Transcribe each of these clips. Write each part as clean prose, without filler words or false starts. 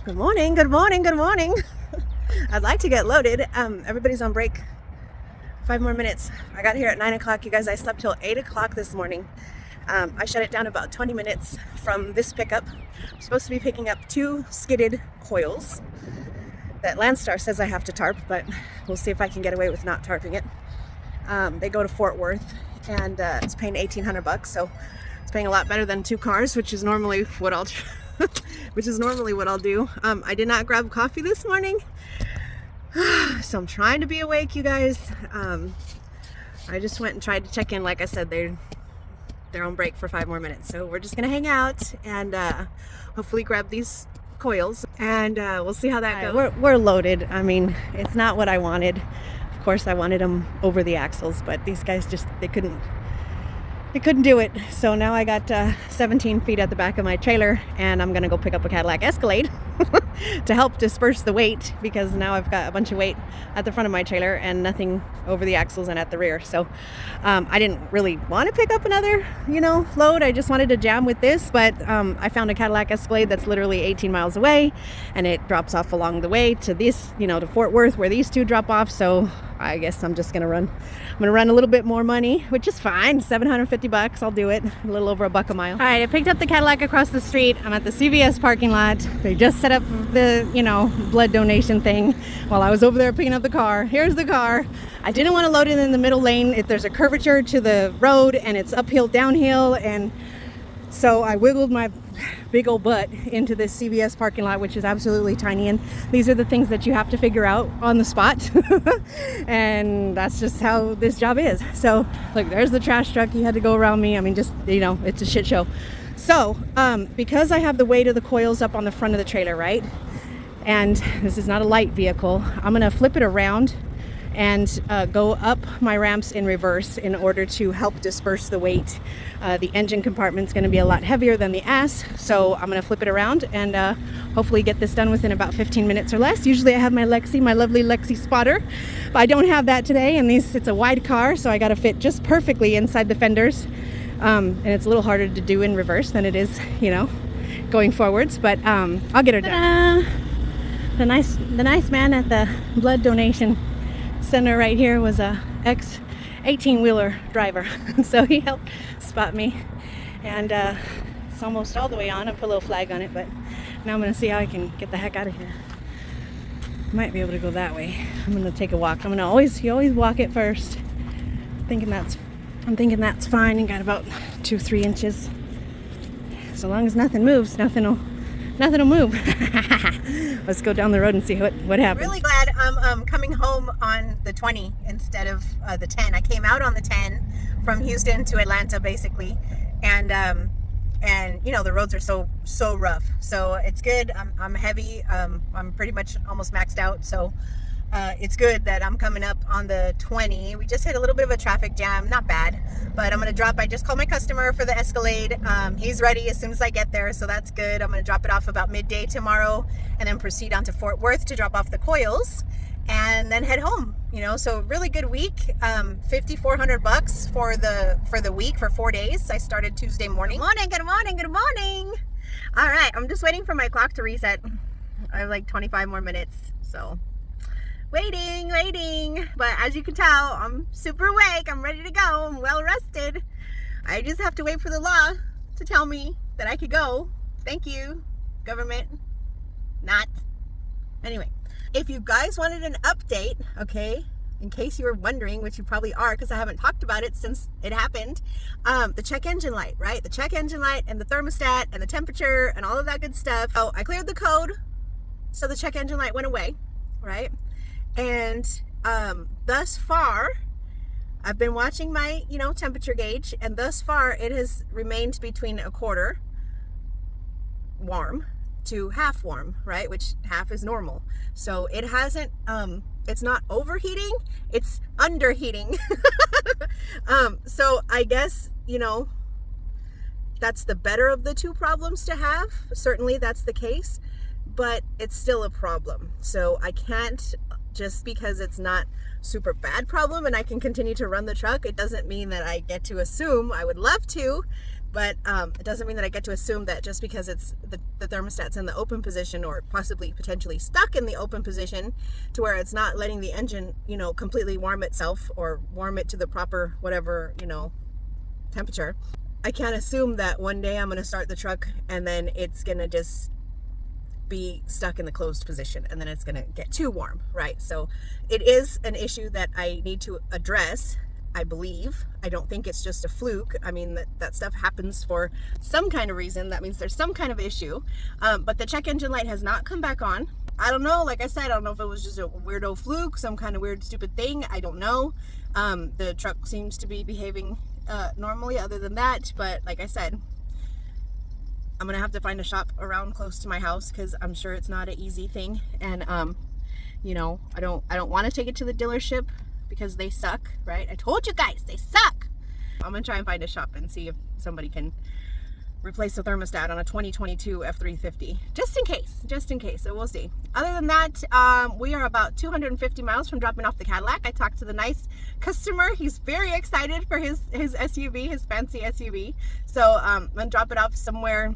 Good morning, good morning, good morning. I'd like to get loaded. Everybody's on break. 5 more minutes. I got here at 9 o'clock. You guys, I slept till 8 o'clock this morning. I shut it down about 20 minutes from this pickup. I'm supposed to be picking up 2 skidded coils that Landstar says I have to tarp, but we'll see if I can get away with not tarping it. They go to Fort Worth, and it's paying $1,800, so it's paying a lot better than 2 cars, which is normally what I'll do. I did not grab coffee this morning, so I'm trying to be awake, you guys. I just went and tried to check in. Like I said, they're on break for 5 more minutes, so we're just gonna hang out and hopefully grab these coils, and we'll see how that goes. We're loaded. I mean, it's not what I wanted. Of course, I wanted them over the axles, but these guys just they couldn't do it. So now I got 17 feet at the back of my trailer, and I'm gonna go pick up a Cadillac Escalade to help disperse the weight, because now I've got a bunch of weight at the front of my trailer and nothing over the axles and at the rear. So I didn't really want to pick up another load. I just wanted to jam with this, but I found a Cadillac Escalade that's literally 18 miles away, and it drops off along the way to this, to Fort Worth, where these 2 drop off. So I guess I'm just gonna run a little bit more money, which is fine. $750. I'll do it. A little over $1 a mile. All right, I picked up the Cadillac across the street. I'm at the CVS parking lot. They just set up the blood donation thing while I was over there picking up the car. Here's the car. I didn't want to load it in the middle lane. If there's a curvature to the road and it's uphill, downhill, and so I wiggled my big old butt into this CVS parking lot, which is absolutely tiny, and these are the things that you have to figure out on the spot. And that's just how this job is. So look, there's the trash truck. He had to go around me. I mean, just it's a shit show. So because I have the weight of the coils up on the front of the trailer, right, and this is not a light vehicle, I'm gonna flip it around and go up my ramps in reverse in order to help disperse the weight. The engine compartment's going to be a lot heavier than the ass, so I'm going to flip it around and hopefully get this done within about 15 minutes or less. Usually I have my lovely Lexi spotter, but I don't have that today, and it's a wide car, so I got to fit just perfectly inside the fenders, and it's a little harder to do in reverse than it is, going forwards, but I'll get her done. The nice man at the blood donation center right here was a ex 18-wheeler driver, so he helped spot me, and it's almost all the way on. I put a little flag on it, but now I'm gonna see how I can get the heck out of here. Might be able to go that way. I'm gonna take a walk. You always walk it first. I'm thinking that's fine, and got about 2-3 inches. So long as nothing moves, nothing will move. Let's go down the road and see what happens. Really glad I'm coming home on the 20 instead of the 10. I came out on the 10 from Houston to Atlanta, basically, and the roads are so rough. So it's good. I'm heavy. I'm pretty much almost maxed out. So it's good that I'm coming up on the 20. We just hit a little bit of a traffic jam, not bad, but I'm gonna drop. I just called my customer for the Escalade. He's ready as soon as I get there, so that's good. I'm gonna drop it off about midday tomorrow, and then proceed on to Fort Worth to drop off the coils, and then head home. So really good week. $5,400 for the week for 4 days. I started Tuesday morning. Good morning. All right, I'm just waiting for my clock to reset. I have like 25 more minutes, so. Waiting, but as you can tell, I'm super awake. I'm ready to go. I'm well rested. I just have to wait for the law to tell me that I could go. Thank you, government. Not. Anyway, if you guys wanted an update, okay, in case you were wondering, which you probably are, because I haven't talked about it since it happened, the check engine light, right? The check engine light and the thermostat and the temperature and all of that good stuff. Oh, I cleared the code, so the check engine light went away, right? And thus far, I've been watching my temperature gauge, and thus far it has remained between a quarter warm to half warm, right, which half is normal. So it hasn't it's not overheating, it's underheating. So I guess that's the better of the 2 problems to have. Certainly that's the case, but it's still a problem. So I can't, just because it's not super bad problem and I can continue to run the truck, it doesn't mean that I get to assume. I would love to, But it doesn't mean that I get to assume that just because it's the thermostat's in the open position, or possibly potentially stuck in the open position to where it's not letting the engine, you know, completely warm itself or warm it to the proper whatever, you know, temperature. I can't assume that one day I'm going to start the truck and then it's going to just be stuck in the closed position and then it's going to get too warm, right? So it is an issue that I need to address, I believe. I don't think it's just a fluke. I mean, that stuff happens for some kind of reason. That means there's some kind of issue. But the check engine light has not come back on. I don't know. Like I said, I don't know if it was just a weirdo fluke, some kind of weird, stupid thing. I don't know. The truck seems to be behaving normally other than that. But like I said, I'm going to have to find a shop around close to my house because I'm sure it's not an easy thing. And, you know, I don't want to take it to the dealership because they suck, right? I told you guys, they suck. I'm gonna try and find a shop and see if somebody can replace the thermostat on a 2022 F350, just in case, so we'll see. Other than that, we are about 250 miles from dropping off the Cadillac. I talked to the nice customer. He's very excited for his SUV, his fancy SUV. So I'm gonna drop it off somewhere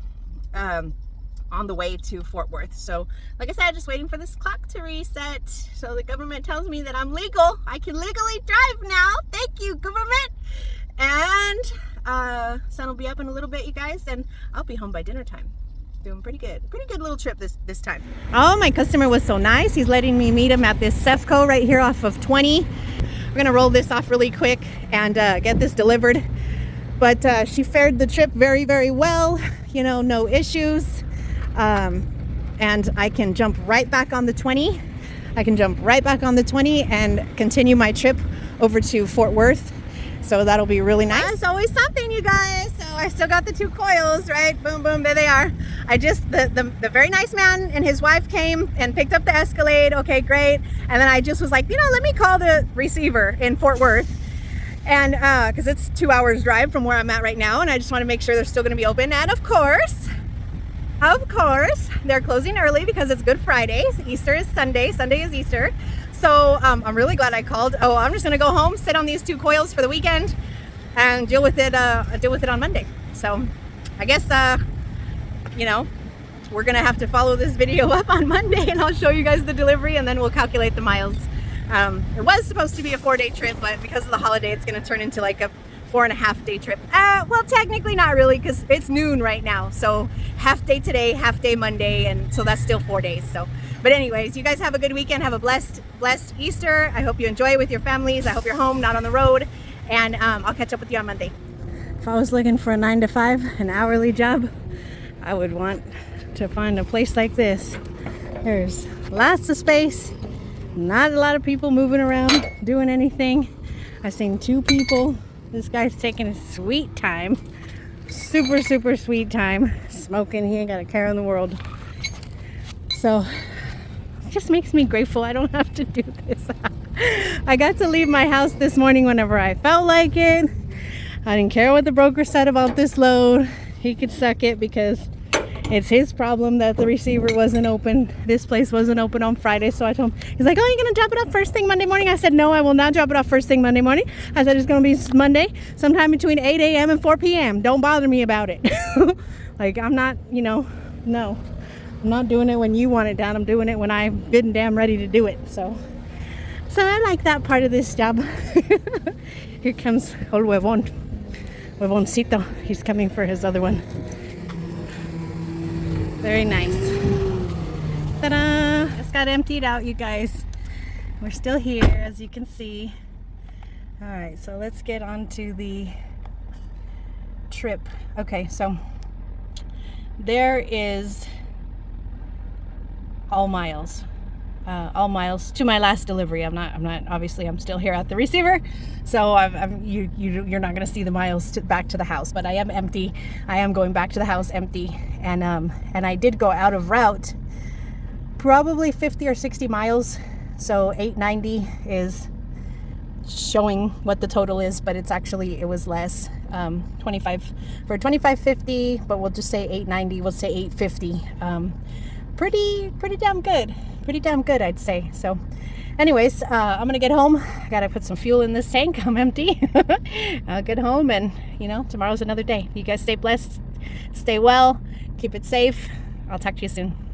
on the way to Fort Worth. So like I said, just waiting for this clock to reset so the government tells me that I'm legal. I can legally drive now. Thank you, government. And sun will be up in a little bit, you guys, and I'll be home by dinner time. Doing pretty good little trip this time. Oh, my customer was so nice. He's letting me meet him at this Sefco right here off of 20. We're gonna roll this off really quick and get this delivered. But she fared the trip very, very well. You know, no issues. And I can jump right back on the 20. I can jump right back on the 20 and continue my trip over to Fort Worth. So that'll be really nice. It's always something, you guys. So I still got the 2 coils, right? Boom, boom, there they are. I just, the very nice man and his wife came and picked up the Escalade. Okay, great. And then I just was like, you know, let me call the receiver in Fort Worth. And because it's 2 hours drive from where I'm at right now. And I just want to make sure they're still going to be open. And of course, they're closing early because it's Good Friday. Easter is Sunday. Sunday is Easter. So I'm really glad I called. Oh, I'm just gonna go home, sit on these 2 coils for the weekend, and deal with it on Monday. So I guess you know, we're gonna have to follow this video up on Monday, and I'll show you guys the delivery, and then we'll calculate the miles. It was supposed to be a 4-day trip, but because of the holiday, it's gonna turn into like a 4.5-day trip. Well, technically not really, because it's noon right now. So half day today, half day Monday, and so that's still 4 days. So, but anyways, you guys have a good weekend. Have a blessed Easter. I hope you enjoy it with your families. I hope you're home, not on the road. And I'll catch up with you on Monday. If I was looking for a 9-to-5, an hourly job, I would want to find a place like this. There's lots of space, not a lot of people moving around doing anything. I've seen 2 people. This guy's taking his sweet time, super sweet time, smoking. He ain't got a care in the world. So it just makes me grateful I don't have to do this. I got to leave my house this morning whenever I felt like it. I didn't care what the broker said about this load. He could suck it because it's his problem that the receiver wasn't open. This place wasn't open on Friday. So I told him, he's like, oh, you're going to drop it off first thing Monday morning? I said, no, I will not drop it off first thing Monday morning. I said, it's going to be Monday, sometime between 8 a.m. and 4 p.m. Don't bother me about it. Like, I'm not, you know, no. I'm not doing it when you want it done. I'm doing it when I'm good and damn ready to do it. So I like that part of this job. Here comes El Huevoncito. He's coming for his other one. Very nice. Ta-da! Just got emptied out, you guys. We're still here, as you can see. All right, so let's get on to the trip. Okay, so there is all miles to my last delivery. I'm not obviously I'm still here at the receiver, so you're not gonna see the miles back to the house, but I am empty. I am going back to the house empty, and I did go out of route probably 50 or 60 miles, so 890 is showing what the total is, but it was less. 25 for 2550, but we'll just say 890. We'll say 850. Pretty damn good, I'd say. So Anyways, I'm gonna get home. I gotta put some fuel in this tank. I'm empty. I'll get home, and tomorrow's another day. You guys stay blessed, stay well, keep it safe. I'll talk to you soon.